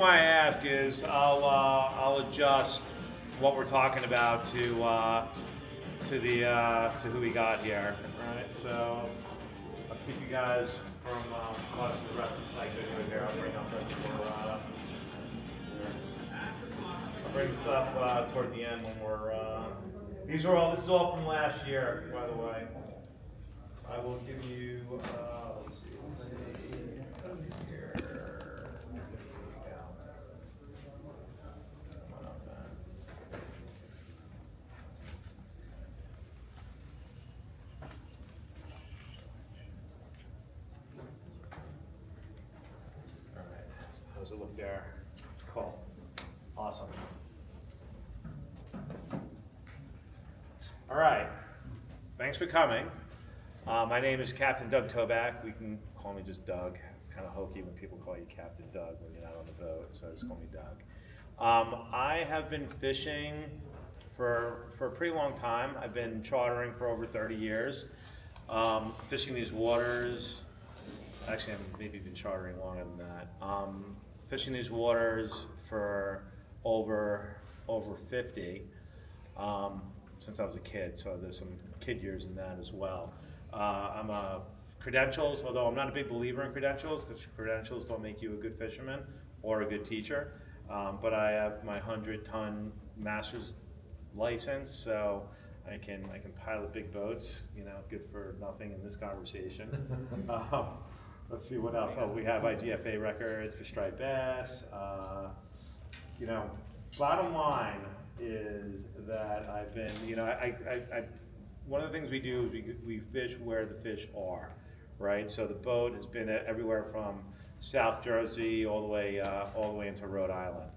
Why I ask is I'll adjust what we're talking about to who we got here, right? So I'll keep you guys from watching the rest of the site video here. I'll bring this up toward the end when we're. This is all from last year, by the way. I will give you. Let's see here. How's it look there? Cool. Awesome. All right. Thanks for coming. My name is Captain Doug Toback. You can call me just Doug. It's kind of hokey when people call you Captain Doug when you're not on the boat, so just call me Doug. I have been fishing for a pretty long time. I've been chartering for over 30 years. Fishing these waters, actually I've maybe been chartering longer than that. Fishing these waters for over 50 since I was a kid, so there's some kid years in that as well. I'm a credentials, although I'm not a big believer in credentials, because credentials don't make you a good fisherman or a good teacher. But I have my 100-ton master's license, so I can pilot big boats. You know, good for nothing in this conversation. Let's see what else. Oh, we have IGFA records for striped bass. You know, bottom line is that I've been, you know, one of the things we do is we fish where the fish are, right? So the boat has been everywhere from South Jersey all the way into Rhode Island.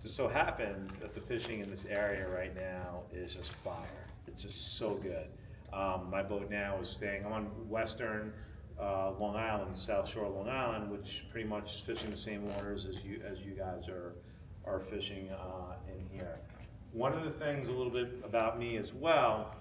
Just so happens that the fishing in this area right now is just fire. It's just so good. My boat now is staying, I'm on western Long Island, South Shore Long Island, which pretty much is fishing the same waters as you guys are fishing in here. One of the things a little bit about me as well,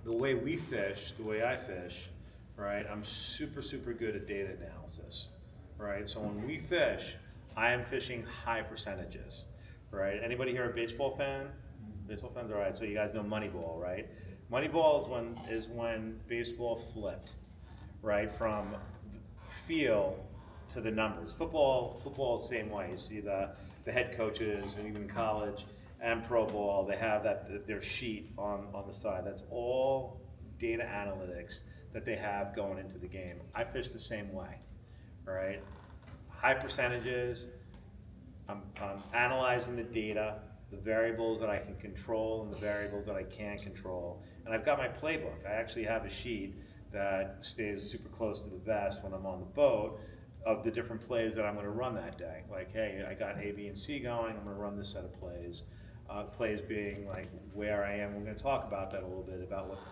the way we fish, the way I fish, right? I'm super good at data analysis, right? So when we fish, I am fishing high percentages, right? Anybody here a baseball fan? Baseball fans, all right. So you guys know Moneyball, right? Moneyball is when baseball flipped, right? From feel to the numbers. Football, same way. You see the head coaches, and even college and pro ball, they have their sheet on the side. That's all data analytics that they have going into the game. I fish the same way, right? High percentages. I'm analyzing the data, the variables that I can control and the variables that I can't control. And I've got my playbook. I actually have a sheet that stays super close to the vest when I'm on the boat of the different plays that I'm going to run that day. Like, hey, I got A, B, and C going. I'm going to run this set of plays. Plays being like where I am. We're going to talk about that a little bit, about what the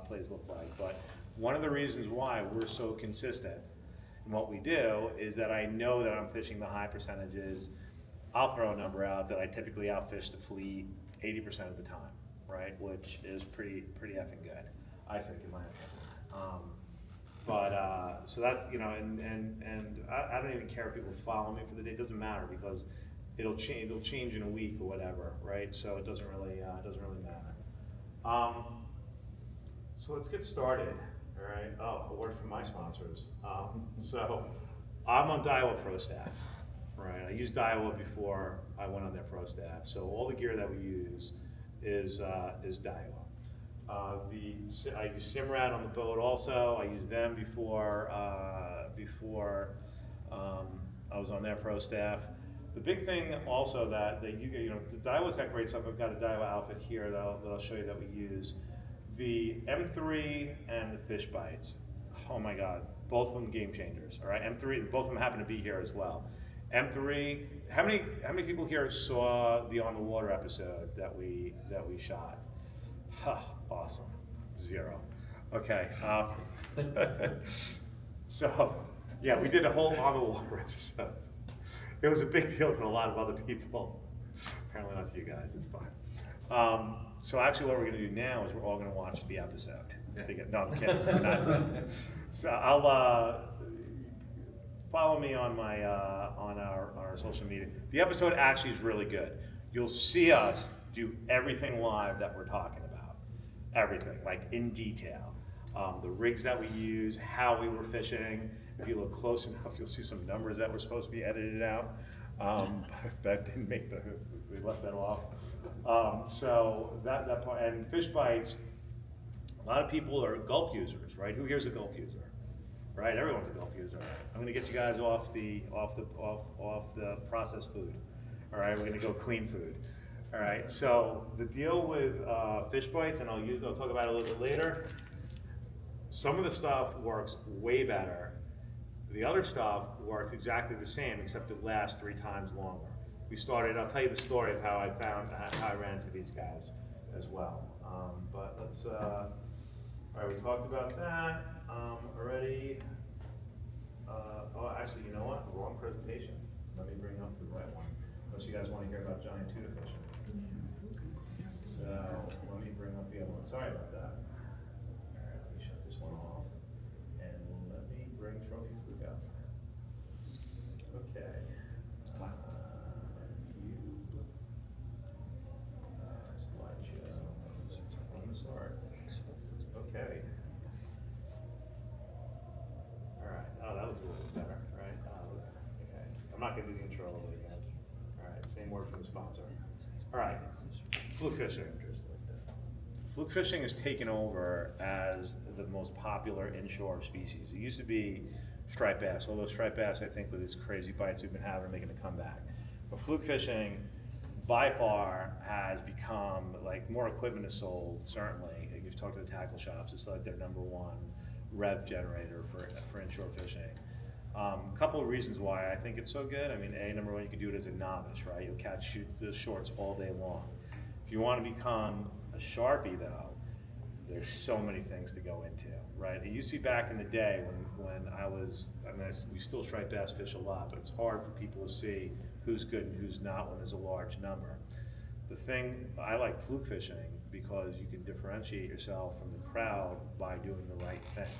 plays look like. But one of the reasons why we're so consistent in what we do is that I know that I'm fishing the high percentages. I'll throw a number out that I typically outfish the fleet 80% of the time, right? Which is pretty effing good, I think, in my opinion. So that's, you know, and I don't even care if people follow me for the day. It doesn't matter because it'll change in a week or whatever, right? So it doesn't really matter. So let's get started. All right. Oh, a word from my sponsors. So I'm on Daiwa Pro staff, right? I used Daiwa before I went on their pro staff. So all the gear that we use is Daiwa. I use Simrad on the boat also. I used them before I was on their pro staff. The big thing also that you know, the Daiwa's got great stuff. I've got a Daiwa outfit here that I'll show you that we use. The M3 and the Fish Bites, oh my God, both of them game changers. All right, M3, both of them happen to be here as well. M3, how many people here saw the On the Water episode that we shot? Huh, awesome, 0. Okay, so yeah, we did a whole On the Water episode. It was a big deal to a lot of other people. Apparently not to you guys, it's fine. So actually what we're gonna do now is we're all gonna watch the episode. No, I'm kidding, we're not. So I'll, follow me on my on our social media. The episode actually is really good. You'll see us do everything live that we're talking about, everything like in detail. The rigs that we use, how we were fishing. If you look close enough, you'll see some numbers that were supposed to be edited out. That didn't make we left that off. So that part, and fish bites, a lot of people are gulp users, right? Who here's a gulp user? Right, everyone's a gulp user. I'm gonna get you guys off the processed food. All right, we're gonna go clean food. All right, so the deal with fish bites, and I'll talk about it a little bit later. Some of the stuff works way better. The other stuff works exactly the same, except it lasts 3 times longer. I'll tell you the story of how I ran into these guys as well. But let's, all right, we talked about that already. Oh, actually, you know what? Wrong presentation. Let me bring up the right one. Unless you guys want to hear about giant tuna fishing. So let me bring up the other one. Sorry about that. All right, let me shut this one off. And let me bring Trophy Fluke up. Okay. Slideshow. From the start. Okay. All right. Oh, that was a little bit better, right? Okay. I'm not going to do the intro over again. All right. Same word from the sponsor. All right. Fluke fishing. Fluke fishing has taken over as the most popular inshore species. It used to be striped bass, although striped bass, I think, with these crazy bites we've been having, are making a comeback. But fluke fishing, by far, has become, like, more equipment is sold, certainly. If you've talked to the tackle shops, it's like their #1 rev generator for inshore fishing. A couple of reasons why I think it's so good. I mean, number one, you can do it as a novice, right? You'll shoot the shorts all day long. If you want to become a Sharpie, though, there's so many things to go into, right? It used to be back in the day when we still striped bass fish a lot, but it's hard for people to see who's good and who's not when there's a large number. The thing, I like fluke fishing because you can differentiate yourself from the crowd by doing the right thing,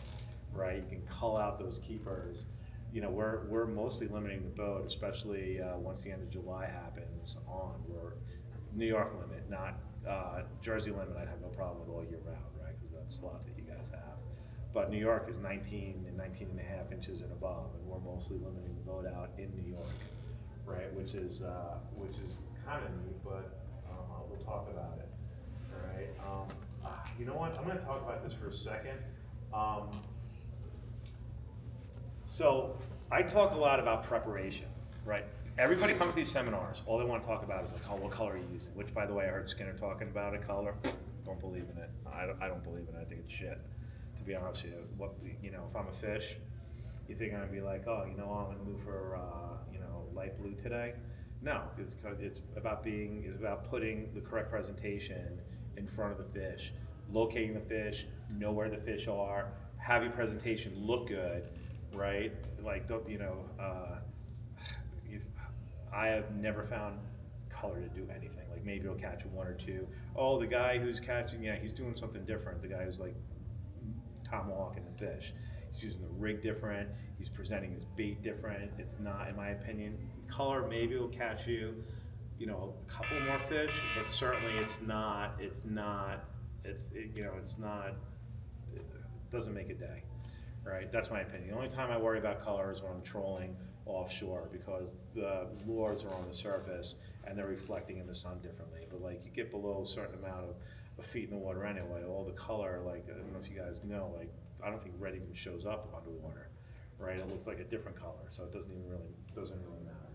right? You can cull out those keepers. You know, we're mostly limiting the boat, especially once the end of July happens on. We're New York limit, not Jersey limit. I'd have no problem with all year round, right? Because that's slot that you guys have. But New York is 19 and 19 and a half inches and above, and we're mostly limiting the boat out in New York, right? Which is kind of neat, but we'll talk about it. All right. You know what? I'm going to talk about this for a second. So I talk a lot about preparation, right? Everybody comes to these seminars, all they want to talk about is like, oh, what color are you using? Which, by the way, I heard Skinner talking about a color. Don't believe in it. I don't believe in it. I think it's shit, to be honest with you. If I'm a fish, you think I'm going to be like, oh, I'm going to move for, light blue today? No, it's about putting the correct presentation in front of the fish, locating the fish, know where the fish are, have your presentation look good, right? Like, I have never found color to do anything. Like, maybe it'll catch 1 or 2. Oh, the guy who's catching, he's doing something different. The guy who's like tomahawking the fish. He's using the rig different. He's presenting his bait different. It's not, in my opinion, color maybe will catch you, a couple more fish, but certainly it doesn't make a day, right? That's my opinion. The only time I worry about color is when I'm trolling offshore, because the lures are on the surface and they're reflecting in the sun differently. But like, you get below a certain amount of feet in the water anyway, all the color, like, I don't know if you guys know, like, I don't think red even shows up underwater, right? It looks like a different color, so it doesn't really matter.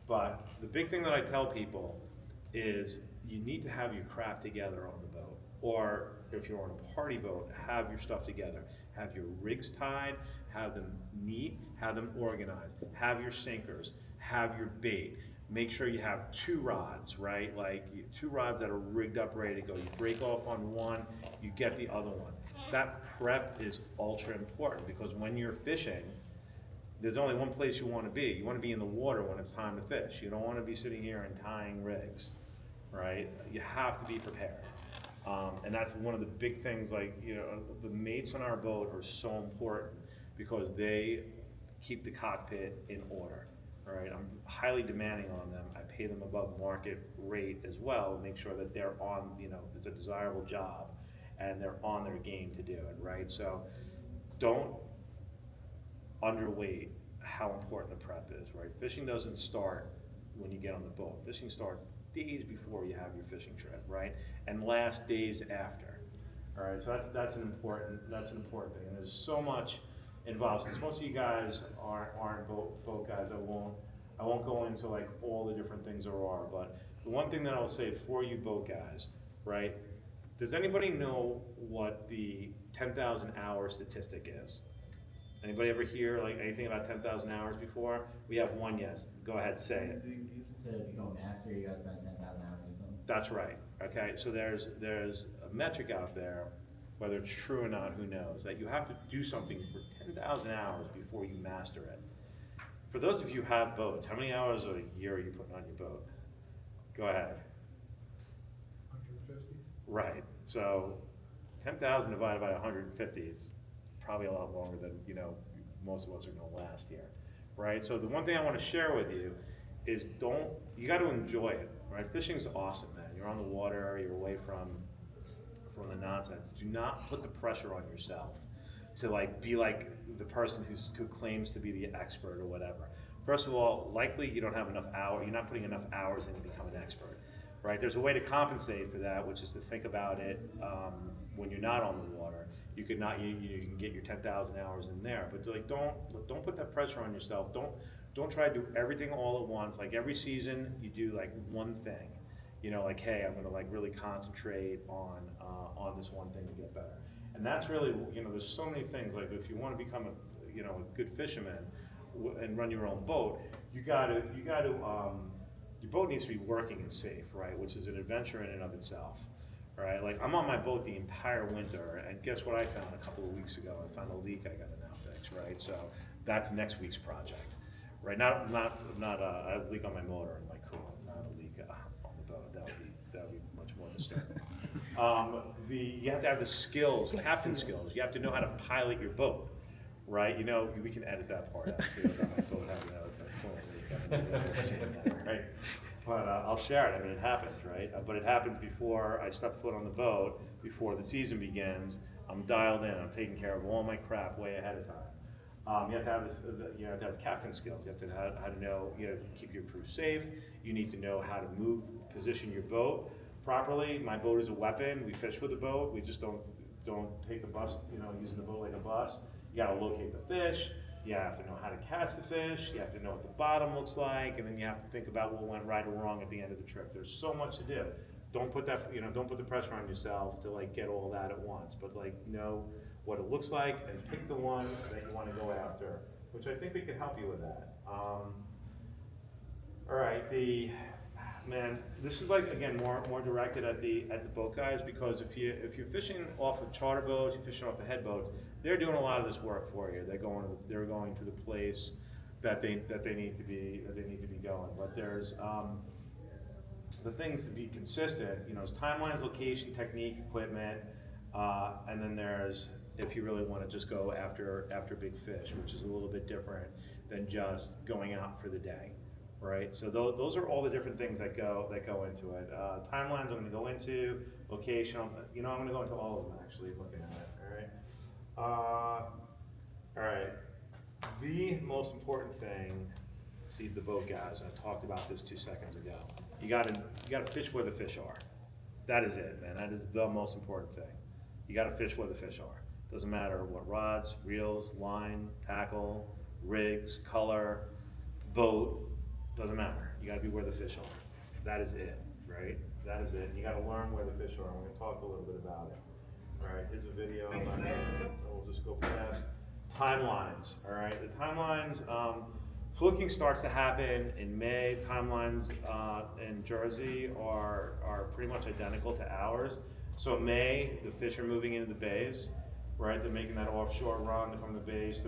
But the big thing that I tell people is you need to have your crap together on the boat. Or if you're on a party boat, have your stuff together. Have your rigs tied, have them neat, have them organized, have your sinkers, have your bait. Make sure you have 2 rods, right? Like 2 rods that are rigged up, ready to go. You break off on one, you get the other one. That prep is ultra important, because when you're fishing, there's only one place you want to be. You want to be in the water when it's time to fish. You don't want to be sitting here and tying rigs, right? You have to be prepared. And that's one of the big things, like, the mates on our boat are so important, because they keep the cockpit in order. All right, I'm highly demanding on them. I pay them above market rate as well, make sure that they're on, it's a desirable job and they're on their game to do it, right? So don't underweight how important the prep is, right? Fishing doesn't start when you get on the boat. Fishing starts days before you have your fishing trip, right? And lasts days after. All right, so that's an important thing. And there's so much involved. Since most of you guys aren't boat guys, I won't go into like all the different things there are. But the one thing that I'll say for you boat guys, right? Does anybody know what the 10,000 hour statistic is? Anybody ever hear like anything about 10,000 hours before? We have one yes. Go ahead, say it. To become a master, you gotta spend 10,000 hours doing something. That's right. Okay, so there's a metric out there, whether it's true or not, who knows, that you have to do something for 10,000 hours before you master it. For those of you who have boats, how many hours a year are you putting on your boat? Go ahead. 150. Right. So 10,000 divided by 150 is probably a lot longer than most of us are going to last here, right? So the one thing I want to share with you is you got to enjoy it, right? Fishing's awesome, man. You're on the water, you're away from the nonsense. Do not put the pressure on yourself to like be like the person who claims to be the expert or whatever. First of all, likely you don't have enough hours. You're not putting enough hours in to become an expert, right? There's a way to compensate for that, which is to think about it when you're not on the water. You can get your 10,000 hours in there, but like don't put that pressure on yourself. Don't try to do everything all at once. Like every season, you do like one thing. Like hey, I'm gonna like really concentrate on this one thing to get better. And that's really there's so many things. Like if you want to become a good fisherman and run your own boat, you gotta your boat needs to be working and safe, right? Which is an adventure in and of itself. Right, like I'm on my boat the entire winter, and guess what I found a couple of weeks ago? I found a leak I got to now fix, right? So that's next week's project, right? Not a leak on my motor and my coolant, not a leak on the boat. That would be much more disturbing. You have to have the skills, captain skills. You have to know how to pilot your boat, right? We can edit that part out too. About my boat having a coolant leak, right? But I'll share it. I mean, it happens, right? But it happens before I step foot on the boat, before the season begins. I'm dialed in. I'm taking care of all my crap way ahead of time. You have to have this. You have to have captain skills. You have to know how to know. Keep your crew safe. You need to know how to position your boat properly. My boat is a weapon. We fish with a boat. We just don't take a bus. Using the boat like a bus. You got to locate the fish. You have to know how to catch the fish, you have to know what the bottom looks like, and then you have to think about what went right or wrong at the end of the trip. There's so much to do. Don't put the pressure on yourself to like get all that at once, but like know what it looks like and pick the one that you want to go after, which I think we can help you with that. All right, this is like again more directed at the boat guys, because if you're fishing off of charter boats, you're fishing off of head boats, they're doing a lot of this work for you. They're going to the place that they need to be going. But there's the things to be consistent. Is timelines, location, technique, equipment, and then there's if you really want to just go after big fish, which is a little bit different than just going out for the day. Right, so those are all the different things that go into it. Timelines I'm going to go into, location. I'm going to go into all of them actually. Looking at it, all right. The most important thing, see the boat guys. I talked about this 2 seconds ago. You got to fish where the fish are. That is it, man. That is the most important thing. You got to fish where the fish are. Doesn't matter what rods, reels, line, tackle, rigs, color, boat. Doesn't matter. You got to be where the fish are. That is it, right? That is it. You got to learn where the fish are. We're going to talk a little bit about it. All right, here's a video. We'll just go past timelines. All right, the timelines. Fluking starts to happen in May. Timelines in Jersey are pretty much identical to ours. So May, the fish are moving into the bays, right? They're making that offshore run from the bays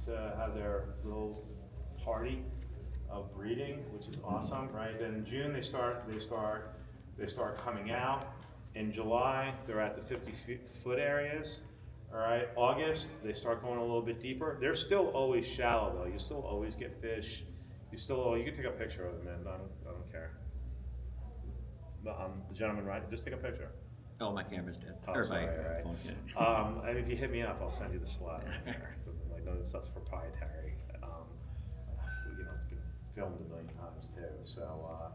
to have their little party of breeding, which is awesome, right? Then in June they start coming out. In July they're at the 50-foot areas, All right, August, they start going a little bit deeper. They're still always shallow though. You still always get fish. You can take a picture of them, man. I don't care. The gentleman, right? Just take a picture. Oh, my camera's dead. Oh, Or sorry, my all right. phone dead. And if you hit me up, I'll send you the slide. Doesn't like none of this stuff's proprietary. It's been filmed a million times too. So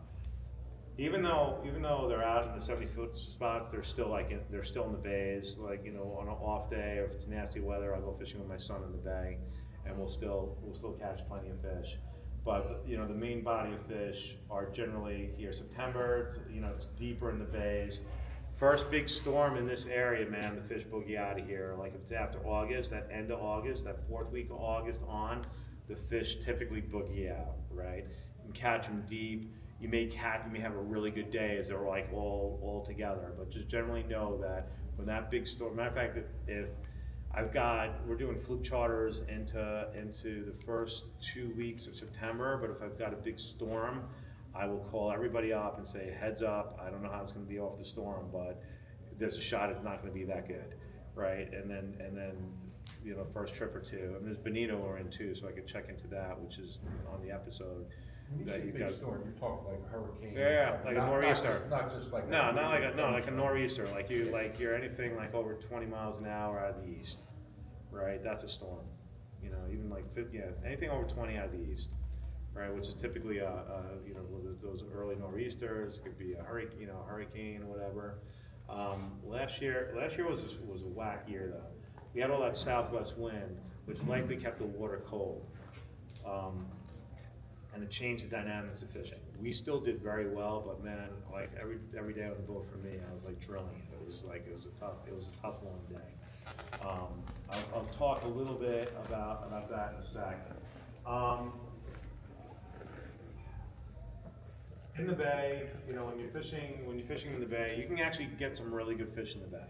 even though they're out in the 70-foot spots, they're still they're still in the bays. Like on an off day, or if it's nasty weather, I'll go fishing with my son in the bay, and we'll still catch plenty of fish. But the main body of fish are generally here September. It's deeper in the bays. First big storm in this area, man, the fish boogie out of here. Like if it's after August, that end of August, that fourth week of August on, the fish typically boogie out, right? You can catch them deep. You may have a really good day as they're like all together, but just generally know that when that big storm, matter of fact, if we're doing Fluke charters into the first 2 weeks of September, but if I've got a big storm, I will call everybody up and say, heads up, I don't know how it's gonna be off the storm, but there's a shot it's not gonna be that good, right? And then first trip or two, and there's Bonito we're in too, so I could check into that, which is on the episode. When you say big storm, you're talking like a hurricane? Yeah, like a nor'easter. Not just like. No, not like a nor'easter, like you're anything like over 20 miles an hour out of the east, right? That's a storm. Even like anything over 20 out of the east, right? Which is typically those early nor'easters. It could be a hurricane or whatever. Last year was a whack year though. We had all that southwest wind, which likely kept the water cold. And it changed the dynamics of fishing. We still did very well, but man, like every day on the boat for me, I was like drilling. It was a tough long day. I'll talk a little bit about that in a second. In the bay, when you're fishing in the bay, you can actually get some really good fish in the bay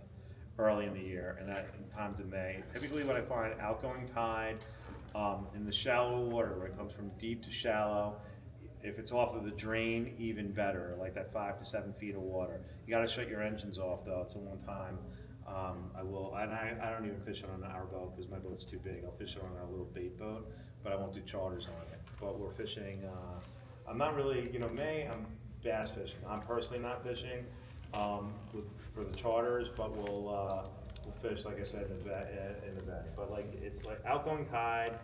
early in the year, and that in times of May. Typically, what I find outgoing tide. In the shallow water, where it comes from deep to shallow, if it's off of the drain, even better, like that 5 to 7 feet of water. You gotta shut your engines off though, it's a one time. I don't even fish it on our boat because my boat's too big. I'll fish it on our little bait boat, but I won't do charters on it. But we're fishing, I'm not really, May, I'm bass fishing. I'm personally not fishing for the charters, but we'll fish, like I said, in the bay. But it's like outgoing tide,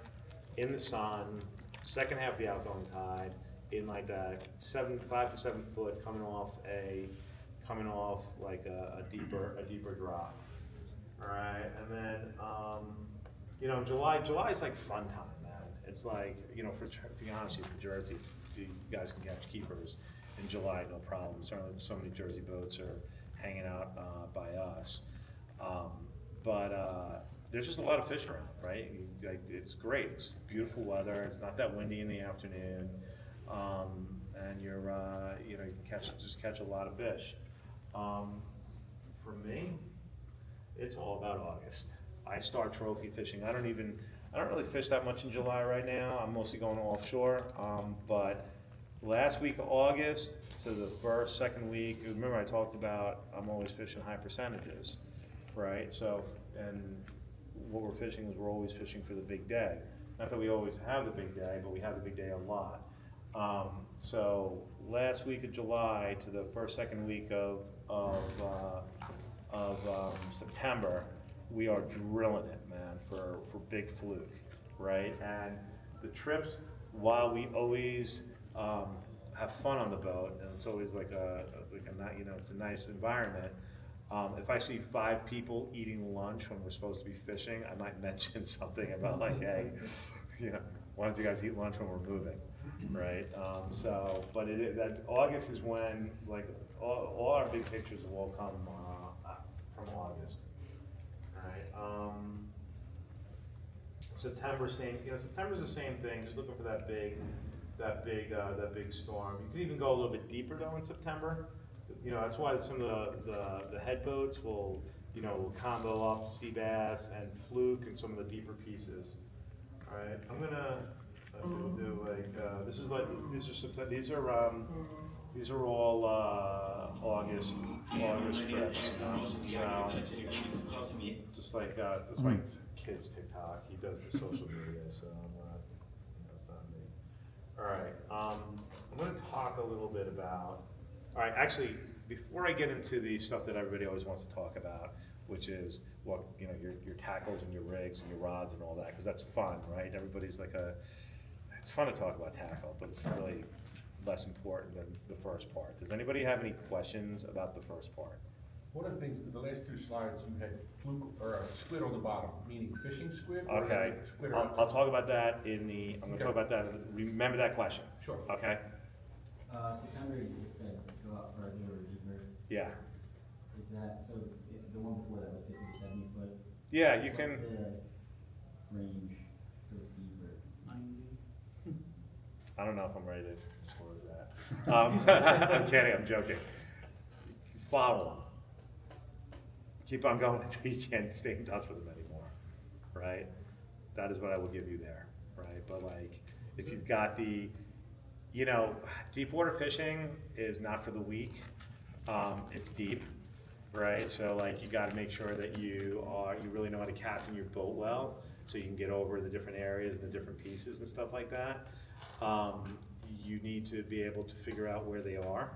in the sun, second half of the outgoing tide, in like that 5 to 7 foot coming off like a deeper drop. All right, and then July is like fun time, man. It's like to be honest with you, for Jersey, you guys can catch keepers in July, no problem. Certainly, so many Jersey boats are hanging out by us. But there's just a lot of fish around, right? It's great. It's beautiful weather. It's not that windy in the afternoon, and you catch a lot of fish. For me, it's all about August. I start trophy fishing. I don't really fish that much in July right now. I'm mostly going offshore. But last week of August to the second week, remember I talked about I'm always fishing high percentages. Right, so, and what we're fishing is we're always fishing for the big day. Not that we always have the big day, but we have the big day a lot. So last week of July to the second week of September, we are drilling it, man, for big Fluke, right? And the trips, while we always have fun on the boat, and it's always it's a nice environment. If I see 5 people eating lunch when we're supposed to be fishing, I might mention something about like, hey, why don't you guys eat lunch when we're moving, right? But that August is when like all our big pictures will all come from August, right? September, September's the same thing. Just looking for that big storm. You can even go a little bit deeper though in September. That's why some of the head boats will combo up sea bass and Fluke and some of the deeper pieces. All right, I'm gonna Like we'll do like, these are all, August trips, you know, so, just like, that's my kid's TikTok, he does the social media, so I'm not, that's not me. All right, I'm gonna talk a little bit about, all right, actually, before I get into the stuff that everybody always wants to talk about, which is what, you know, your tackles and your rigs and your rods and all that, because that's fun, right? Everybody's like it's fun to talk about tackle, but it's really less important than the first part. Does anybody have any questions about the first part? One of the things, the last two slides, you had fluke, or a squid on the bottom, meaning fishing squid? Or is that Okay, squid or- I'll talk about that I'm gonna Okay. talk about that, remember that question, Sure. okay? September, it said go out further or deeper. Yeah, Is that, so the one before that was 50 to 70 foot? yeah, you What's can, the range for deeper? 90. I don't know if I'm ready to disclose that. I'm kidding, I'm joking. Follow them. Keep on going until you can't stay in touch with them anymore, right? That is what I will give you there, right? But like, if you've got you know, deep water fishing is not for the weak. It's deep, right? So like, you gotta make sure that you really know how to captain your boat well, so you can get over the different areas and the different pieces and stuff like that. You need to be able to figure out where they are,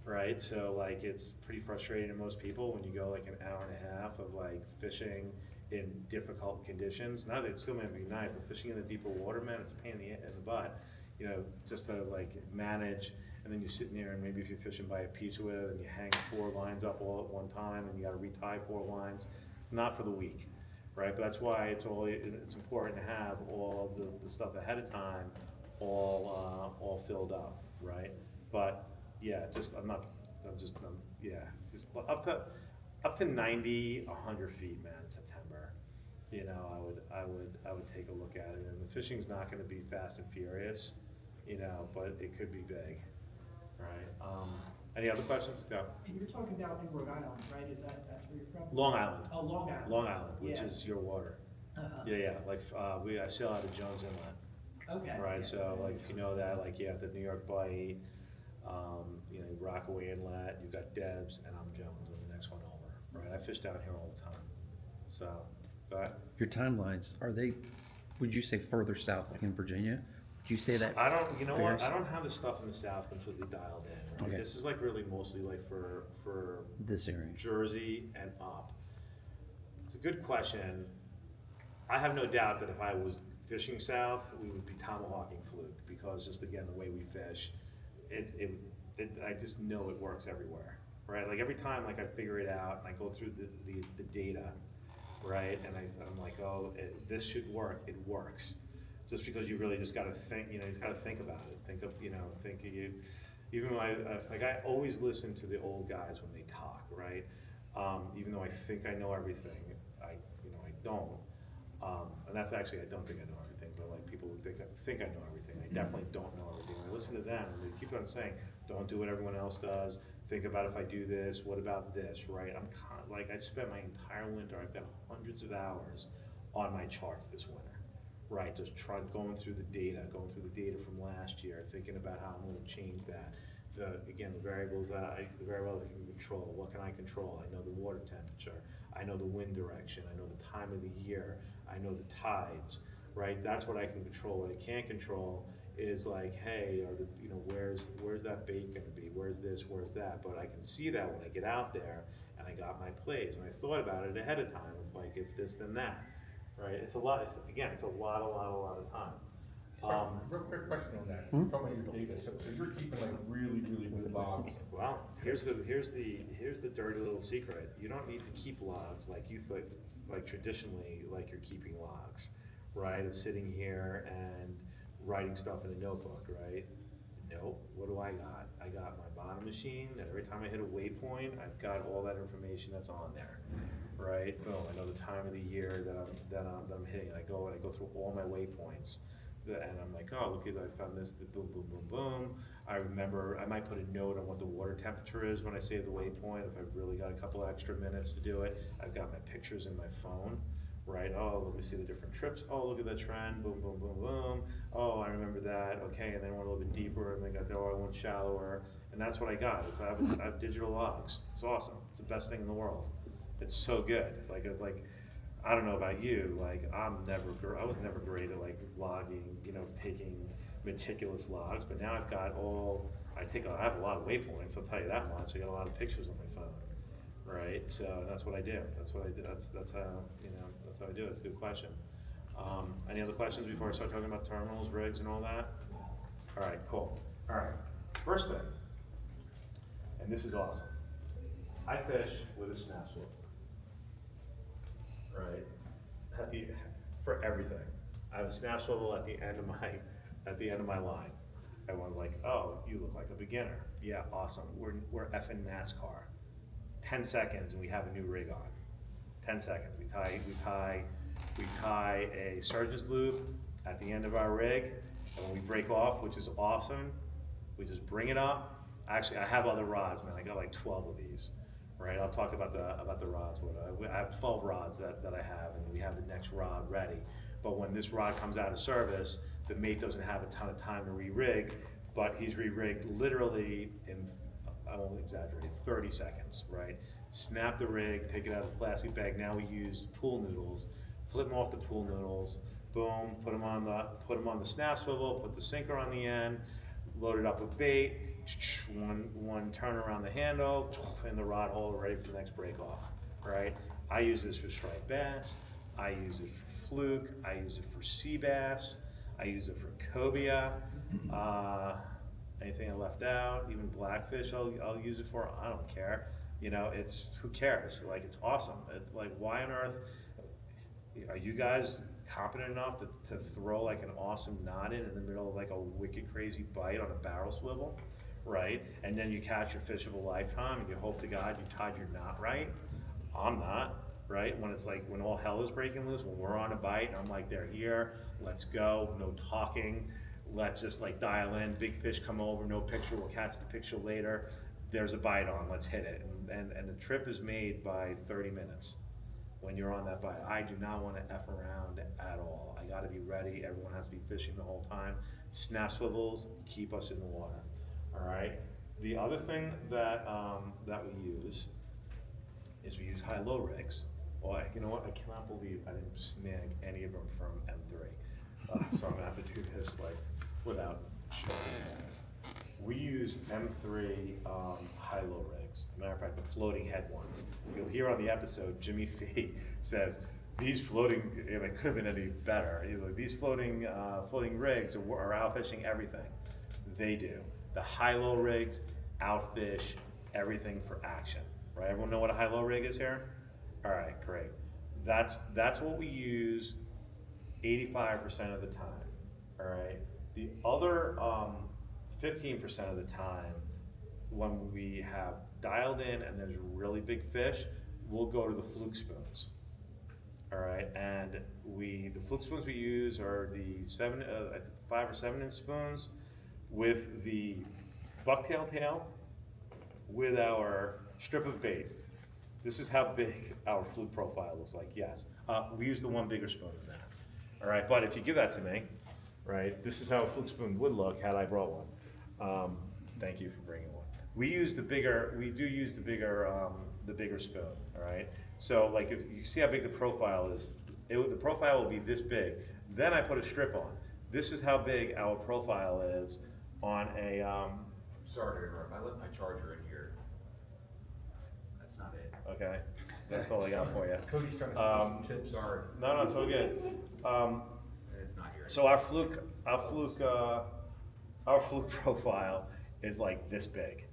right? So like, it's pretty frustrating to most people when you go like an hour and a half of like fishing in difficult conditions. Now that it still may be nice, but fishing in the deeper water, man, it's a pain in the butt. You know, just to like manage, and then you're sitting there, and maybe if you're fishing by a piece with it, and you hang 4 lines up all at one time, and you gotta retie 4 lines. It's not for the weak, right? But that's why it's important to have all the stuff ahead of time, all filled up, right? But yeah, just up to 90, 100 feet, man, in September. You know, I would take a look at it, and the fishing's not gonna be fast and furious, you know, but it could be big, right? Any other questions? Go. You're talking down in Rhode Island, right? That's where you're from? Long Island. Oh, Long Island. Long Island, which Yeah. is your water. Uh-huh. Yeah, like, I sail out of Jones Inlet, Okay. right? yeah. So like, if you know that, like, you have the New York Bight, you know, Rockaway Inlet, you've got Debs, and I'm Jones, and the next one over, right? I fish down here all the time, so, go ahead. Your timelines, are they, would you say further south, like in Virginia? Would you say that? I don't, you know what, fares? I don't have the stuff in the south completely dialed in, right? Okay. This is like really mostly like for This area? Jersey and up. It's a good question. I have no doubt that if I was fishing south, we would be tomahawking Fluke, because just again, the way we fish, I just know it works everywhere, right? Like every time like I figure it out and I go through the data, right? And I'm like, oh, this should work, it works. Just because you really just gotta think, you know, you just gotta think about it. Think of, you know, even when I always listen to the old guys when they talk, right? Even though I think I know everything, I don't. And that's actually, I don't think I know everything, but like people who think I know everything, I definitely don't know everything. I listen to them and they keep on saying, don't do what everyone else does. Think about if I do this, what about this, right? I spent my entire winter, I've got hundreds of hours on my charts this winter. Right, just going through the data from last year, thinking about how I'm going to change that. The variables that I can control. What can I control? I know the water temperature. I know the wind direction. I know the time of the year. I know the tides. Right, that's what I can control. What I can't control is like, hey, where's that bait going to be? Where's this? Where's that? But I can see that when I get out there and I got my plays and I thought about it ahead of time. It's like if this, then that. Right, it's a lot of time. Real quick question on that. You're talking about your data, so you're keeping like really, really good logs. Well, here's the dirty little secret. You don't need to keep logs like you think, like traditionally, like you're keeping logs, right? Of sitting here and writing stuff in a notebook, right? Nope. What do I got? I got my bottom machine, and every time I hit a waypoint, I've got all that information that's on there, right? Boom. I know the time of the year that I'm hitting. I go through all my waypoints, and I'm like, oh, look at, I found this. Boom, boom, boom, boom. I remember. I might put a note on what the water temperature is when I save the waypoint. If I've really got a couple extra minutes to do it, I've got my pictures in my phone, right? Oh, let me see the different trips. Oh, look at that trend. Boom, boom, boom, boom. Oh, I remember that. Okay, and then I went a little bit deeper, and then got there. Oh, I went shallower, and that's what I got. I have digital logs. It's awesome. It's the best thing in the world. It's so good. Like I don't know about you. Like I was never great at like logging. Taking meticulous logs. But now I've got all. I have a lot of waypoints. I'll tell you that much. I got a lot of pictures on my phone. Right, so that's what I do. That's what I do. That's how that's how I do it. It's a good question. Any other questions before I start talking about terminals, rigs, and all that? All right, cool. All right, first thing, and this is awesome. I fish with a snap swivel. Right, for everything. I have a snap swivel at the end of my line. Everyone's like, "Oh, you look like a beginner." Yeah, awesome. We're effing NASCAR. 10 seconds and we have a new rig on. 10 seconds. We tie a surgeon's loop at the end of our rig, and when we break off, which is awesome, we just bring it up. Actually, I have other rods, man. I got like 12 of these. Right? I'll talk about the rods. I have 12 rods that I have, and we have the next rod ready. But when this rod comes out of service, the mate doesn't have a ton of time to re-rig, but he's re-rigged literally in, I won't exaggerate, 30 seconds, right? Snap the rig, take it out of the plastic bag. Now we use pool noodles, flip them off the pool noodles, boom, put them on the snap swivel, put the sinker on the end, load it up with bait, one turn around the handle, and the rod holder ready for the next break off, right? I use this for striped bass, I use it for fluke, I use it for sea bass, I use it for cobia, anything I left out, even blackfish I'll use it for, I don't care. It's, who cares? Like, it's awesome. It's like, why on earth, are you guys competent enough to throw like an awesome knot in the middle of like a wicked crazy bite on a barrel swivel, right? And then you catch your fish of a lifetime and you hope to God you tied your knot right. I'm not, right? When all hell is breaking loose, when we're on a bite and I'm like, they're here, let's go, no talking, let's just like dial in, big fish come over, no picture, we'll catch the picture later, there's a bite on, let's hit it. And the trip is made by 30 minutes when you're on that bite. I do not want to F around at all. I gotta be ready, everyone has to be fishing the whole time. Snap swivels keep us in the water, all right? The other thing that we use is we use high-low rigs. Well, you know what, I cannot believe I didn't snag any of them from M3. So I'm gonna have to do this like without showing hands. We use M3 high-low rigs. Matter of fact, the floating head ones. You'll hear on the episode, Jimmy Fee says, these floating, and it could have been any better, these floating rigs are outfishing everything. They do. The high-low rigs outfish everything for action, right? Everyone know what a high-low rig is here? All right, great. That's what we use 85% of the time, all right? The other 15% of the time, when we have dialed in and there's really big fish, we'll go to the Fluke spoons, all right? And the Fluke spoons we use are the 5 or 7 inch spoons with the bucktail tail with our strip of bait. This is how big our Fluke profile looks like, yes. We use the one bigger spoon than that, all right? But if you give that to me, right, this is how a Fluke spoon would look had I brought one. Thank you for bringing one. We do use the bigger spoon, all right? So like if you see how big the profile is, the profile will be this big. Then I put a strip on. This is how big our profile is on a, Sorry to interrupt, I left my charger in here. That's not it. okay, that's all I got for you. Cody's trying to sell some chips, sorry. No, it's all good. It's not here. So our Fluke profile is like this big,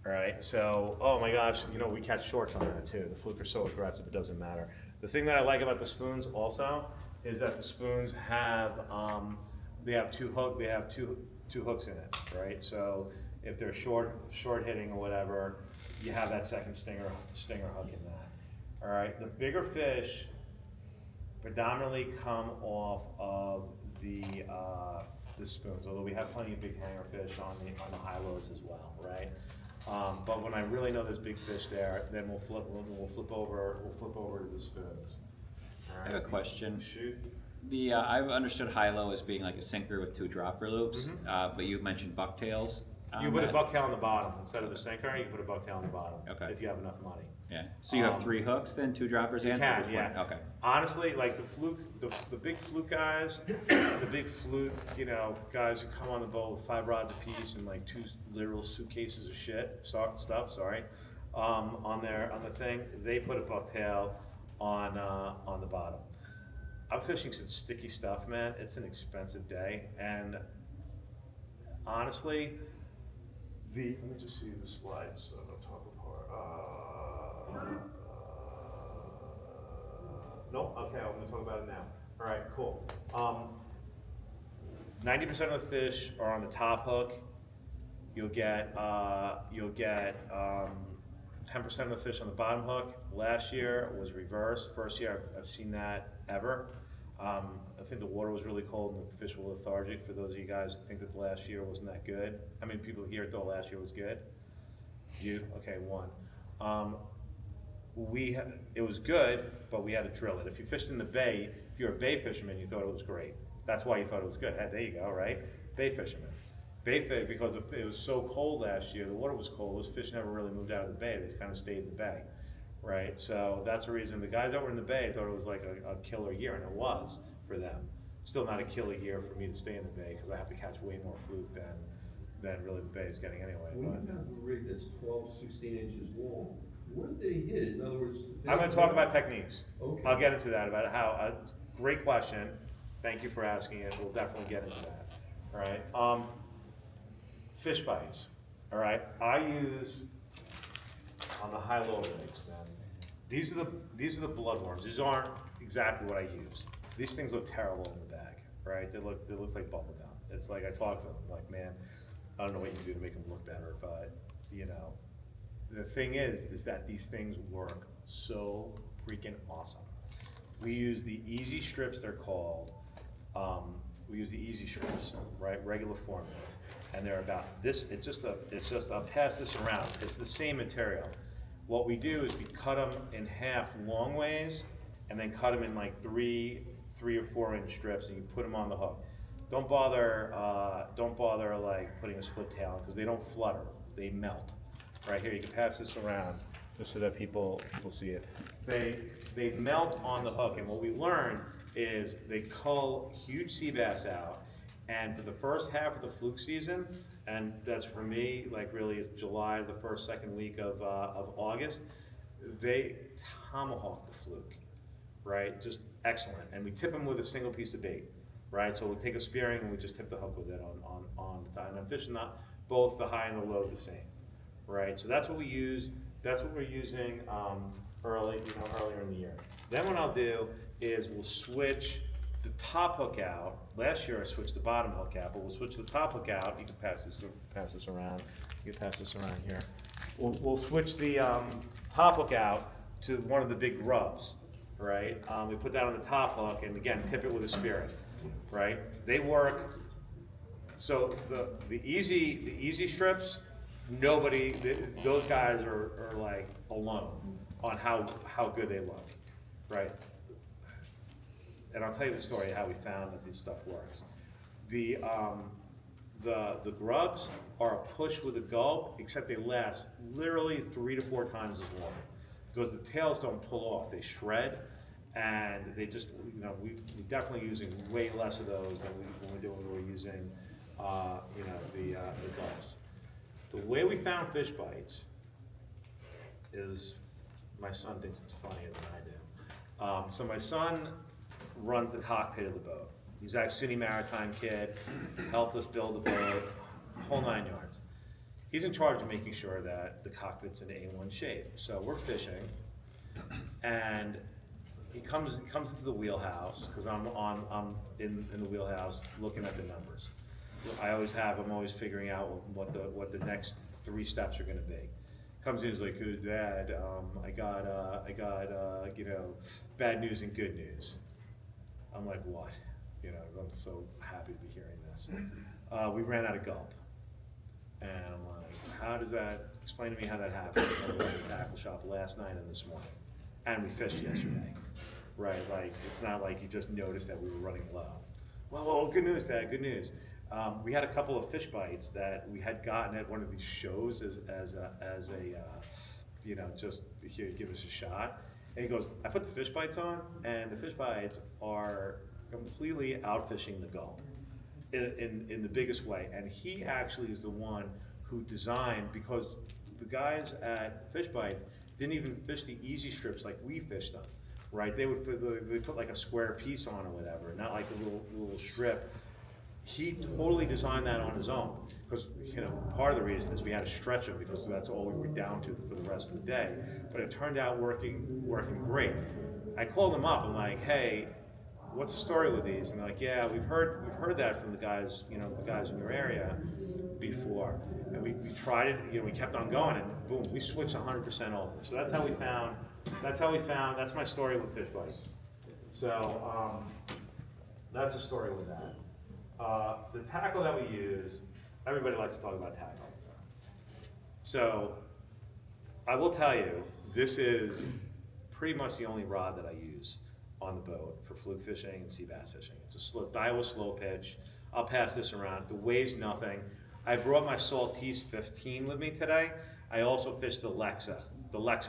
all right? So, oh my gosh, we catch shorts on that too. The Fluke are so aggressive, it doesn't matter. The thing that I like about the spoons also is that the spoons have, they have two hooks in it, right? So if they're short hitting or whatever, you have that second stinger hook in that, all right? The bigger fish predominantly come off of the spoons, although we have plenty of big hanger fish on the high lows as well, right? But when I really know there's big fish there, then we'll flip over to the spoons. All I have a question. Shoot. I've understood high-low as being like a sinker with 2 dropper loops, but you mentioned bucktails. You put a bucktail on the bottom instead of the sinker. You can put a bucktail on the bottom. Okay. If you have enough money. Yeah, so you have 3 hooks then, 2 droppers You and? can, or just yeah. one? Okay. Honestly, like the Fluke, the big Fluke guys, the big Fluke, guys who come on the boat with 5 rods apiece and like 2 literal suitcases of stuff, sorry, on the thing, they put a bucktail on the bottom. I'm fishing some sticky stuff, man. It's an expensive day, and honestly, let me just see the slides that I'll talk apart. Nope, okay, I'm gonna talk about it now. All right, cool. 90% of the fish are on the top hook. You'll get 10% of the fish on the bottom hook. Last year was reversed. First year I've seen that ever. I think the water was really cold and the fish were lethargic. For those of you guys who think that last year wasn't that good, how many people here thought last year was good? You? Okay, 1. It was good, but we had to drill it. If you fished in the bay, if you're a bay fisherman, you thought it was great. That's why you thought it was good. Hey, there you go, right? Bay fisherman. Because it was so cold last year, the water was cold, those fish never really moved out of the bay, they kind of stayed in the bay, right? So that's the reason the guys that were in the bay thought it was like a killer year, and it was for them. Still not a killer year for me to stay in the bay, because I have to catch way more fluke than really the bay is getting anyway. When you have a rig that's 12, 16 inches long, where do they hit it? In other words, I'm gonna talk about techniques. Okay. I'll get into that, about how, great question, thank you for asking it, we'll definitely get into that, all right? Fish bites, all right? I use, on the high-low rigs, man, these are the bloodworms. These aren't exactly what I use. These things look terrible in the bag, right? They look like bubble gum. It's like, I talk to them, like, man, I don't know what you can do to make them look better, but, the thing is that these things work so freaking awesome. We use the easy strips, they're called. We use the easy strips, right? Regular formula. And they're about this, I'll pass this around. It's the same material. What we do is we cut them in half long ways and then cut them in like 3 or 4 inch strips, and you put them on the hook. Don't bother like putting a split tail because they don't flutter, they melt. Right here, you can pass this around just so that people see it. They melt on the hook, and what we learned is they cull huge sea bass out, and for the first half of the fluke season, and that's for me, like really July, the first, second week of August, they tomahawk the fluke, right? Just excellent. And we tip them with a single piece of bait, right? So we take a spearing and we just tip the hook with it on the time. And I'm fishing both the high and the low the same, right? So that's what we use. That's what we're using earlier in the year. Then what I'll do is we'll switch the top hook out. Last year I switched the bottom hook out, but we'll switch the top hook out. You can pass this around. You can pass this around here. We'll switch the top hook out to one of the big grubs, right? We put that on the top hook, and again, tip it with a spearing, right? They work. So the easy strips, those guys are like alone on how good they look, right? And I'll tell you the story of how we found that this stuff works. The grubs are a push with a gulp, except they last literally 3 to 4 times as long. Because the tails don't pull off, they shred, and they just, we're definitely using way less of those than when we're using, the gulps. The way we found fish bites is, my son thinks it's funnier than I do. So my son runs the cockpit of the boat. He's a SUNY Maritime kid, helped us build the boat, whole 9 yards. He's in charge of making sure that the cockpit's in A1 shape. So we're fishing, and he comes into the wheelhouse, because I'm in the wheelhouse looking at the numbers. I'm always figuring out what the next 3 steps are gonna be. Comes in, he's like, "Good Dad, I got bad news and good news." I'm like, "What?" I'm so happy to be hearing this. We ran out of gulp. And I'm like, explain to me how that happened. I went to the tackle shop last night and this morning. And we fished yesterday. right? Like, it's not like you just noticed that we were running low. Well, good news, Dad, good news. We had a couple of fish bites that we had gotten at one of these shows as a just here, give us a shot. And he goes, I put the fish bites on, and the fish bites are completely outfishing the gulp in the biggest way. And he actually is the one who designed, because the guys at Fish Bites didn't even fish the easy strips like we fished them, right? They put like a square piece on or whatever, not like a little strip. He totally designed that on his own, because part of the reason is we had to stretch them because that's all we were down to for the rest of the day. But it turned out working great. I called him up. I'm like, hey, what's the story with these? And they're like, yeah, we've heard that from the guys, the guys in your area before. And we tried it, we kept on going, and boom, we switched 100% over. So that's how we found, that's my story with Fish Bites. So that's the story with that. The tackle that we use, everybody likes to talk about tackle. So I will tell you, this is pretty much the only rod that I use on the boat for fluke fishing and sea bass fishing. It's a Daiwa slow pitch. I'll pass this around. The weighs nothing. I brought my Saltiste 15 with me today. I also fished the Lexa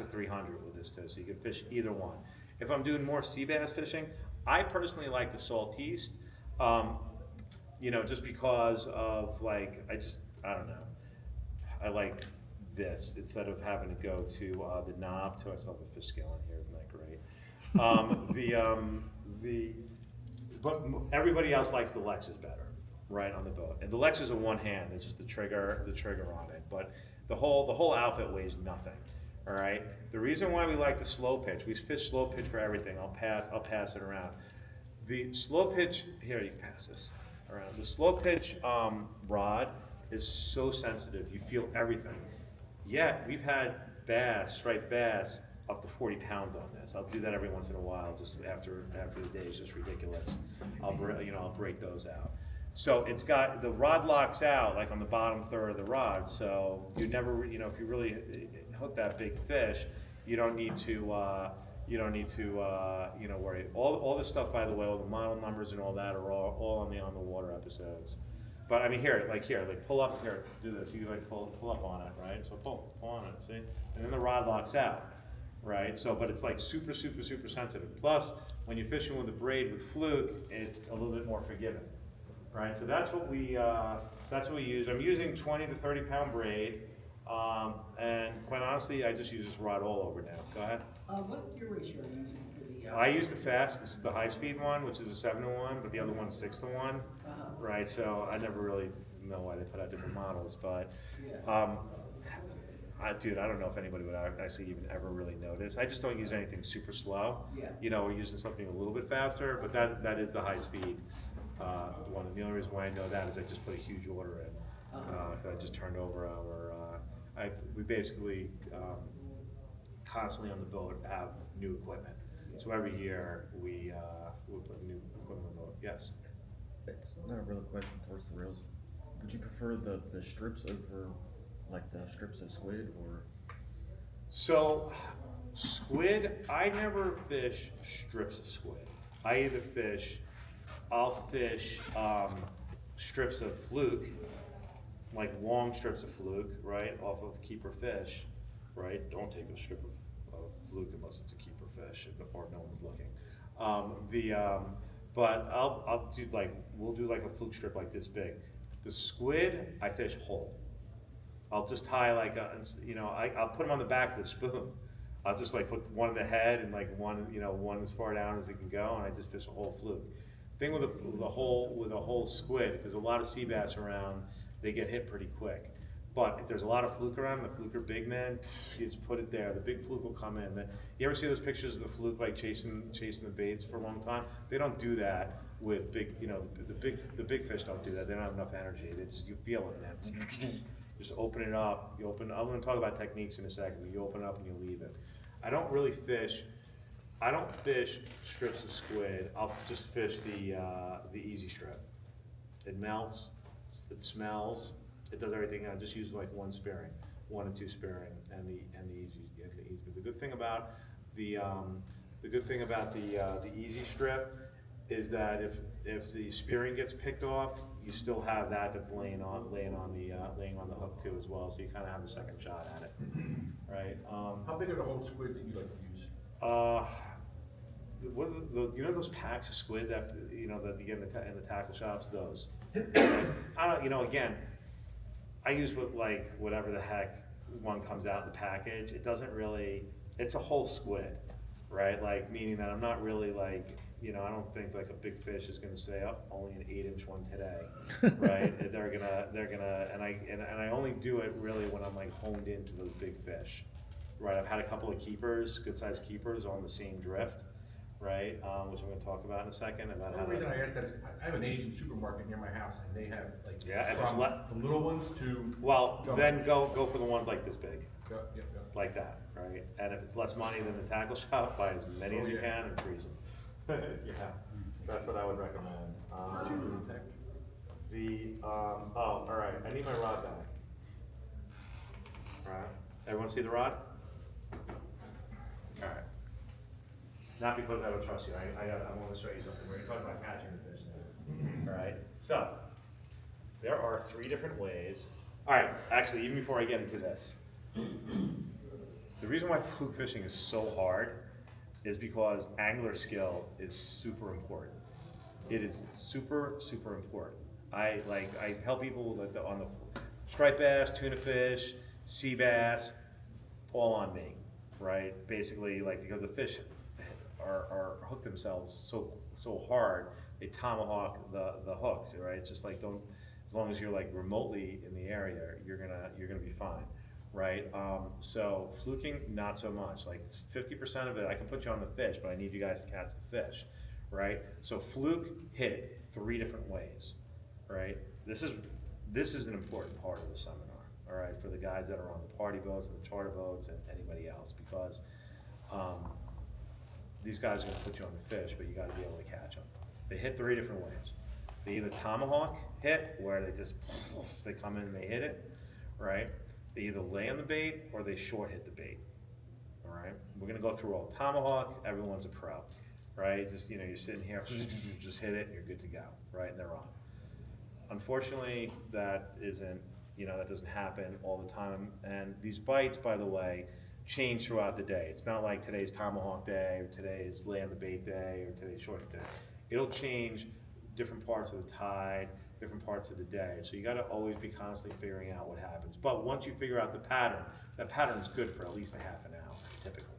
300 with this too, so you can fish either one. If I'm doing more sea bass fishing, I personally like the Saltiste, just because of like, I don't know. I like this instead of having to go to the knob. I still have a fish scale in here, isn't that great? But everybody else likes the Lexus better, right, on the boat. And the Lexus are one hand, it's just the trigger on it. But the whole outfit weighs nothing. All right. The reason why we like the slow pitch, we fish slow pitch for everything. I'll pass it around. The slow pitch, here, you can pass this around. The slow pitch rod is so sensitive, you feel everything. Yet we've had striped bass up to 40 pounds on this. I'll do that every once in a while, just after the day is just ridiculous. I'll break those out. So it's got, the rod locks out like on the bottom third of the rod, so you never, if you really hook that big fish, you don't need to worry. All this stuff, by the way, all the model numbers and all that are all on the water episodes. But I mean, pull up here, do this. You like pull up on it, right? So pull on it, see? And then the rod locks out, right? So, but it's like super sensitive. Plus, when you're fishing with a braid with Fluke, it's a little bit more forgiving, right? So that's what we use. I'm using 20 to 30 pound braid, and quite honestly, I just use this rod all over now. Go ahead. What gear ratio are you using for the? I use the fast, the high speed one, which is a 7-to-1, but the other one's 6-to-1, right? So I never really know why they put out different models, but dude, I don't know if anybody would actually even ever really notice. I just don't use anything super slow. Yeah. We're using something a little bit faster, but that is the high speed one. And the only reason why I know that is I just put a huge order in. I just turned over we basically constantly on the boat have new equipment. So every year we put new equipment on the boat. Yes. It's not a real question towards the reels. Would you prefer the strips over like the strips of squid, or? So squid, I never fish strips of squid. I'll fish strips of Fluke, like long strips of Fluke, right, off of keeper fish, right? Don't take a strip of Fluke unless it's a keeper fish or no one's looking. But I'll do we'll do like a Fluke strip like this big. The squid, I fish whole. I'll just tie I'll put them on the back of the spoon. I'll just put one in the head and one as far down as it can go, and I just fish a whole Fluke. Thing with a whole squid, if there's a lot of sea bass around, they get hit pretty quick. But if there's a lot of Fluke around, the Fluke are big men, you just put it there. The big Fluke will come in. You ever see those pictures of the Fluke chasing the baits for a long time? They don't do that with big, the big fish don't do that. They don't have enough energy. You feel it, man. Just open it up. I'm going to talk about techniques in a second, but you open it up and you leave it. I don't fish strips of squid. I'll just fish the easy strip. It melts, it smells, it does everything. I just use 1 spearing, 1 and 2 spearing, and the easy. The good thing about the The good thing about the easy strip is that if the spearing gets picked off, you still have that that's laying on the hook too as well, so you kinda have a second shot at it, right? How big are the whole squid that you like to use? What are you know those packs of squid that, you know, that you get in the tackle shops, those? I don't, you know, again, I use whatever the heck one comes out in the package. It doesn't really, it's a whole squid, right? Like, meaning that I'm not really like, you know, I don't think like a big fish is gonna say, oh, only an 8-inch one today, right? They're gonna, and I only do it really when I'm like honed into those big fish, right? I've had a couple of keepers, good sized keepers on the same drift, right? Which I'm gonna talk about in a second, about The how only reason to, I asked that is, I have an Asian supermarket near my house, and they have like, Yeah, if it's from the little ones to. well, Go. then go for the ones like this big, Yeah. like that, right? And if it's less money than the tackle shop, buy as many Oh, as you yeah. can and freeze them. Yeah, that's what I would recommend. All right, I need my rod back. All right, everyone see the rod? All right. Not because I don't trust you, I want to show you something. We're gonna talk about catching the fish now. All right, so, there are 3 different ways. All right, actually, even before I get into this, the reason why fluke fishing is so hard is because angler skill is super important. It is super, super important. I tell people that on the striped bass, tuna fish, sea bass, all on me, right? Basically, like, because the fish are hooked themselves so hard, they tomahawk the hooks, right? It's just like, don't, as long as you're like remotely in the area, you're gonna be fine, right? So fluking, not so much. Like, it's 50% of it, I can put you on the fish, but I need you guys to catch the fish, right? So fluke hit 3 different ways, right? This is an important part of the seminar, all right, for the guys that are on the party boats and the charter boats and anybody else, because these guys are gonna put you on the fish, but you gotta be able to catch them. They hit 3 different ways. They either tomahawk hit, where they come in and they hit it, right? They either lay on the bait or they short hit the bait, all right? We're gonna go through all. Tomahawk, everyone's a pro, right? Just, you know, you're sitting here, just hit it and you're good to go, right? And they're on. Unfortunately, that isn't, you know, that doesn't happen all the time. And these bites, by the way, change throughout the day. It's not like today's tomahawk day, or today's lay on the bait day, or today's short hit day. It'll change different parts of the tide, different parts of the day. So you gotta always be constantly figuring out what happens. But once you figure out the pattern, that pattern is good for at least a half an hour, typically,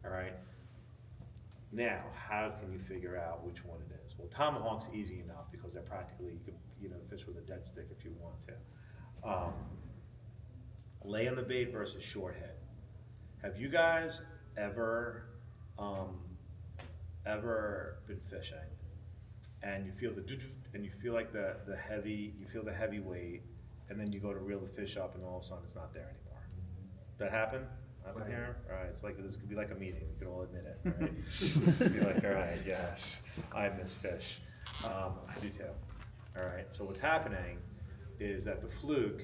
all right? Now, how can you figure out which one it is? Well, tomahawk's easy enough because they're practically, you could, you know, fish with a dead stick if you want to. Lay on the bait versus short hit. Have you guys ever been fishing and you feel and you feel like the heavy weight, and then you go to reel the fish up and all of a sudden it's not there anymore? That happen? Up in here? All right, it's like, this could be like a meeting, we could all admit it, right? It's be like, all right, yes, I miss fish. I do too. All right, so what's happening is that the fluke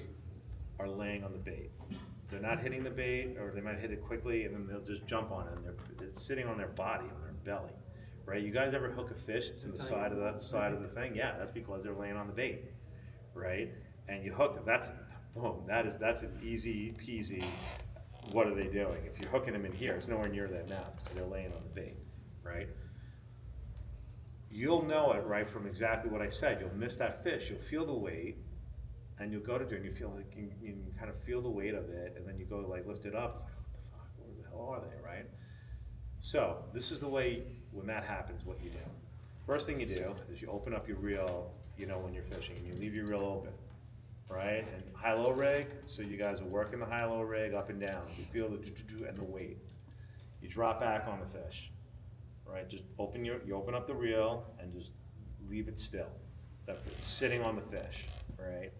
are laying on the bait. They're not hitting the bait, or they might hit it quickly and then they'll just jump on it, and it's sitting on their body, on their belly, right? You guys ever hook a fish that's in the side of the thing? Yeah, that's because they're laying on the bait, right? And you hook them, that's, boom, that's an easy peasy, what are they doing? If you're hooking them in here, it's nowhere near their mouth, so they're laying on the bait, right? You'll know it, right, from exactly what I said. You'll miss that fish, you'll feel the weight, and you'll go to do it, and you feel like, you kind of feel the weight of it, and then you go to like lift it up, it's like, what the fuck, where the hell are they, right? So, this is the way, when that happens, what you do. First thing you do is you open up your reel, you know, when you're fishing, and you leave your reel open, right? And high-low rig, so you guys are working the high-low rig up and down. You feel the do-do-do and the weight. You drop back on the fish, right? Just you open up the reel and just leave it still. It's sitting on the fish, right?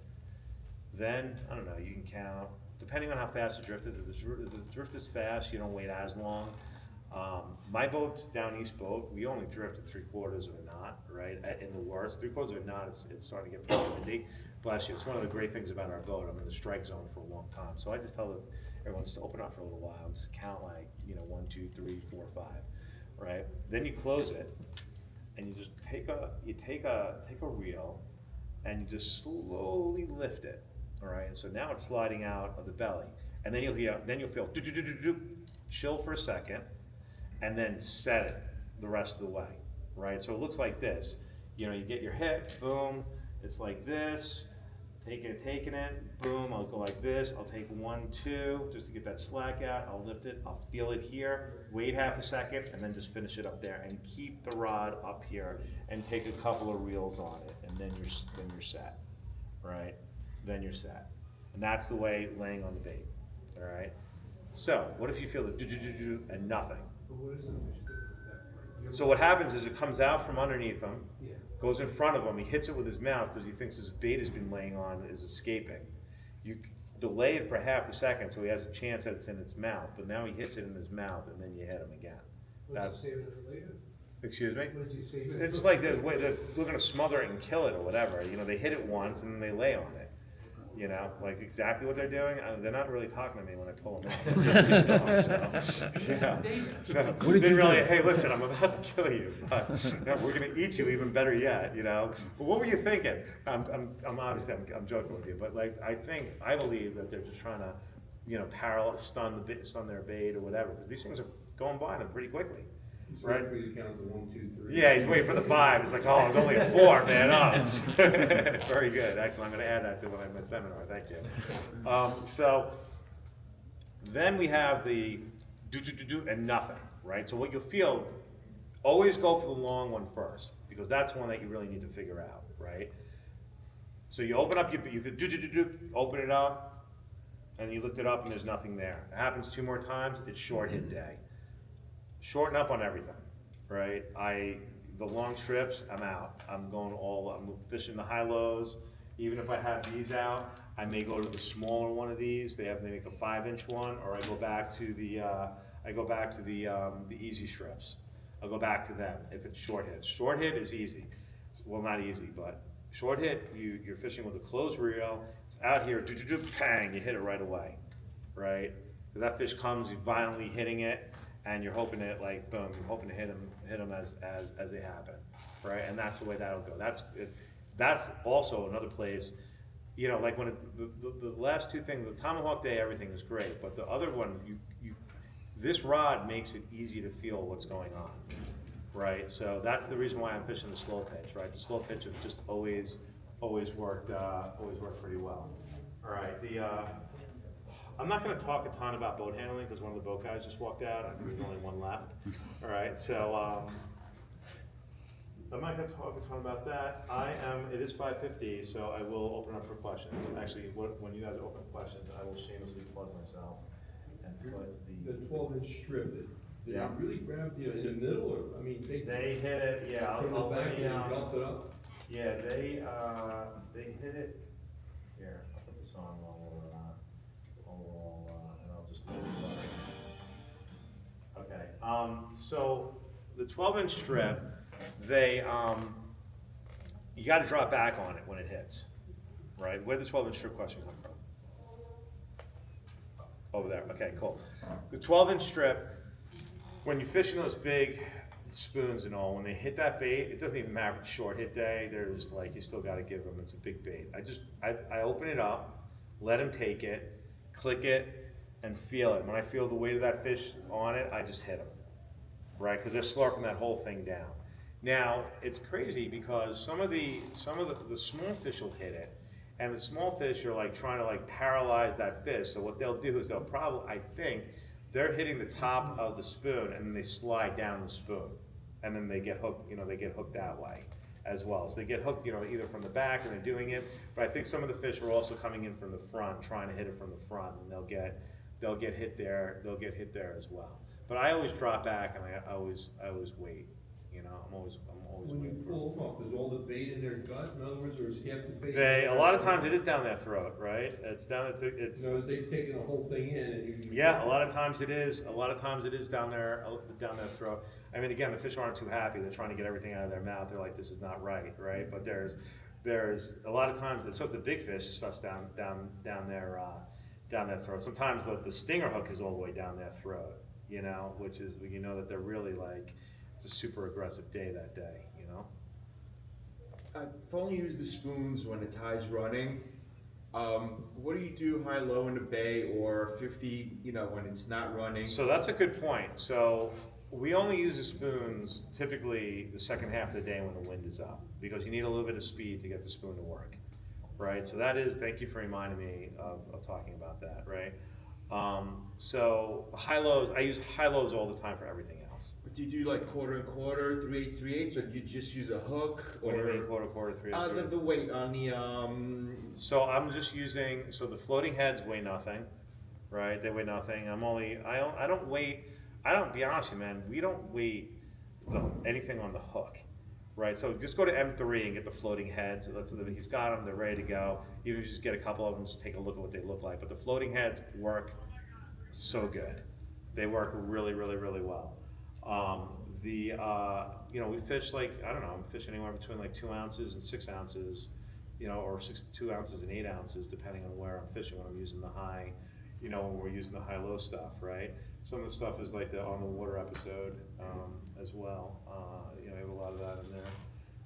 Then, I don't know, you can count, depending on how fast the drift is. If the drift is fast, you don't wait as long. My boat's down east boat, we only drift at 3/4 of a knot, right? In the worst, 3/4 of a knot, it's starting to get pretty windy. Bless you, it's one of the great things about our boat. I'm in the strike zone for a long time. So I just tell everyone just to open up for a little while, and just count like, you know, 1, 2, 3, 4, 5. right? Then you close it, and you just take a reel, and you just slowly lift it, all right? And so now it's sliding out of the belly, and then you'll feel chill for a second, and then set it the rest of the way, right? So it looks like this. You know, you get your hit, boom, it's like this, taking it, boom, I'll go like this, I'll take 1, 2, just to get that slack out, I'll lift it, I'll feel it here, wait half a second, and then just finish it up there, and keep the rod up here, and take a couple of reels on it, and then you're set, right? Then you're set. And that's the way laying on the bait, all right? So, what if you feel the do-do-do-do and nothing? But what is the fish doing with that? Like, So what happens is it comes out from underneath him, Yeah. goes in front of him, he hits it with his mouth because he thinks his bait has been laying on is escaping. You delay it for half a second so he has a chance that it's in its mouth, but now he hits it in his mouth and then you hit him again. What's he saving it for later? Excuse me? What is he saving it for? It's like they're gonna smother it and kill it or whatever, you know, they hit it once and then they lay on it. You know, like exactly what they're doing. They're not really talking to me when I pull them out. So, yeah. So, What did they you really, do? hey, listen, I'm about to kill you, but we're gonna eat you even better yet. You know. But what were you thinking? I'm obviously I'm joking with you, but like I believe that they're just trying to, you know, stun their bait or whatever, because these things are going by them pretty quickly. He's Right. waiting for you to count to 1, 2, 3. Yeah, he's waiting for the 5. It's like, oh, it's only a 4, man. Oh. Very good. Excellent. I'm going to add that to my seminar. Thank you. So then we have the do and nothing, right? So what you'll feel, always go for the long one first, because that's one that you really need to figure out, right? So you open up, you could open it up, and you lift it up, and there's nothing there. It happens 2 more times, it's short hit day. Shorten up on everything, right? The long strips, I'm out. I'm fishing the high lows. Even if I have these out, I may go to the smaller one of these. They make a 5-inch one, or I go back to the easy strips. I'll go back to them if it's short hit. Short hit is easy. Well, not easy, but short hit, you're fishing with a closed reel. It's out here, bang, you hit it right away, right? Because that fish comes, you're violently hitting it, and you're hoping it like boom, you're hoping to hit them as they happen, right? And that's the way that'll go. That's also another place, you know, like when the last 2 things, the tomahawk day, everything is great, but the other one, this rod makes it easy to feel what's going on, right? So that's the reason why I'm fishing the slow pitch, right? The slow pitch has just always worked pretty well. All right, I'm not going to talk a ton about boat handling because one of the boat guys just walked out. I think there's only one left. All right, so I'm not going to talk a ton about that. It is 5:50, so I will open up for questions. Actually, when you guys open questions, I will shamelessly plug myself and put The 12-inch strip, did Yeah. they really grab, in the middle, or, I mean, They hit it, yeah. from the I'll back bring and you, then belt it up? yeah, they hit it. Here, I'll put this on while and I'll just. Okay, so the 12-inch strip, you got to drop back on it when it hits, right? Where'd the 12-inch strip question come from? Over there. Okay, cool. The 12-inch strip, when you're fishing those big spoons and all, when they hit that bait, it doesn't even matter if it's short hit day. There's like, you still got to give them. It's a big bait. I open it up, let him take it, click it, and feel it. When I feel the weight of that fish on it, I just hit him, right? Because they're slurping that whole thing down. Now it's crazy because some of the small fish will hit it, and the small fish are like trying to like paralyze that fish. So what they'll do is I think they're hitting the top of the spoon and then they slide down the spoon, and then they get hooked. You know, they get hooked that way as well. So they get hooked, you know, either from the back and they're doing it. But I think some of the fish are also coming in from the front, trying to hit it from the front, and they'll get hit there. They'll get hit there as well. But I always drop back and I always wait. You know, I'm always When you waiting for pull them up, is all the bait in their gut? In other words, or is half the bait? a lot of times it is down their throat, right? It's In other words, they've taken the whole thing in and you. yeah, a lot of times it is. A lot of times it is down their throat. I mean, again, the fish aren't too happy. They're trying to get everything out of their mouth. They're like, this is not right, right? But there's a lot of times, it's just the big fish stuff's down their throat. Sometimes the stinger hook is all the way down their throat, you know, which is, you know that they're really like, it's a super aggressive day that day, you know? I've only used the spoons when the tide's running. What do you do high-low in the bay or 50, you know, when it's not running? So that's a good point. So we only use the spoons typically the second half of the day when the wind is up, because you need a little bit of speed to get the spoon to work, right? So that is, thank you for reminding me of talking about that, right? So high-lows, I use high-lows all the time for everything else. But do you do like quarter and quarter, 3/8, 3/8, or do you just use a hook? What do you or mean, quarter, quarter, three? The weight on the So I'm just using, so the floating heads weigh nothing, right? They weigh nothing. I don't weight, be honest with you, man, we don't weight anything on the hook, right? So just go to M3 and get the floating heads. He's got them, they're ready to go. Even if you just get a couple of them, just take a look at what they look like. But the floating heads work so good. They work really, really, really well. You know, we fish like, I don't know, I'm fishing anywhere between like 2 ounces and 6 ounces, you know, or 2 ounces and 8 ounces, depending on where I'm fishing, when I'm using the high, you know, when we're using the high-low stuff, right? Some of the stuff is like the on the water episode as well. You know, I have a lot of that in there.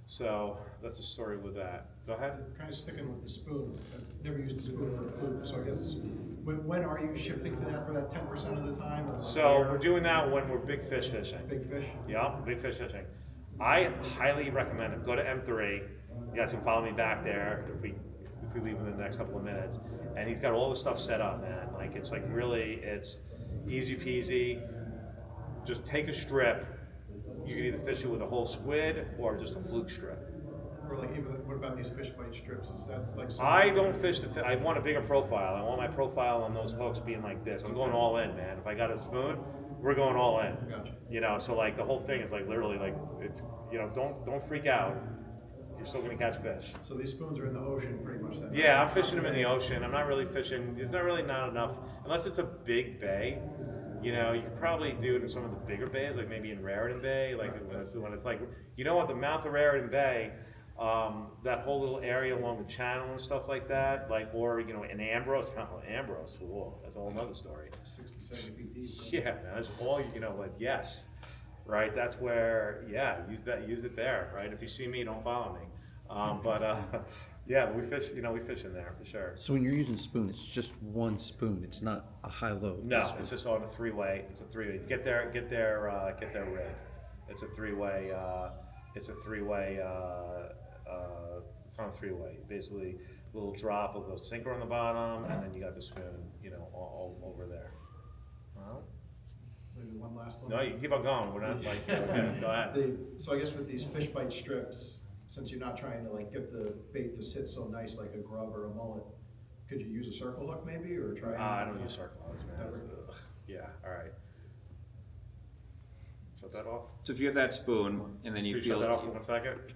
So that's a story with that. Go ahead. Kind of sticking with the spoon, I've never used a spoon for food, so I guess, when are you shifting to that for that 10% of the time? Or So we're doing that when we're big fish fishing. Big fish? Yeah, big fish fishing. I highly recommend it. Go to M3. You guys can follow me back there if we leave in the next couple of minutes. And he's got all the stuff set up, man. Like it's like really, it's easy peasy. Just take a strip. You can either fish it with a whole squid or just a fluke strip. Or like, even, what about these fish bite strips, is that like? I don't fish I want a bigger profile. I want my profile on those hooks being like this. I'm going all in, man. If I got a spoon, we're going all in. Gotcha. You know, so like the whole thing is like literally like, it's, you know, don't freak out. You're still gonna catch fish. So these spoons are in the ocean pretty much then? Yeah, I'm fishing them in the ocean. I'm not really fishing, there's not really not enough, unless it's a big bay. You know, you could probably do it in some of the bigger bays, like maybe in Raritan Bay, like when it's like, you know what, the mouth of Raritan Bay, that whole little area along the channel and stuff like that, like, or, you know, in Ambrose, whoa, that's a whole nother story. 60, 70 feet deep. Yeah, man, that's all, you know, like, yes, right, that's where, yeah, use it there, right? If you see me, don't follow me. Yeah, we fish in there for sure. So when you're using spoon, it's just one spoon. It's not a high-low. No, it's just on a three-way. It's a three-way. Get their rig. It's a three-way. It's on a three-way. Basically, a little drop of a sinker on the bottom, and then you got the spoon, you know, all over there. Well, Maybe one last one? no, you can keep on going. We're not like, okay, go ahead. So I guess with these fish bite strips, since you're not trying to like get the bait to sit so nice like a grub or a mullet, could you use a circle hook maybe, or try? I don't use circle hooks, man. Never? It's, yeah, all right. Shut that off. So if you have that spoon and then Can you you feel shut that off for 1 second?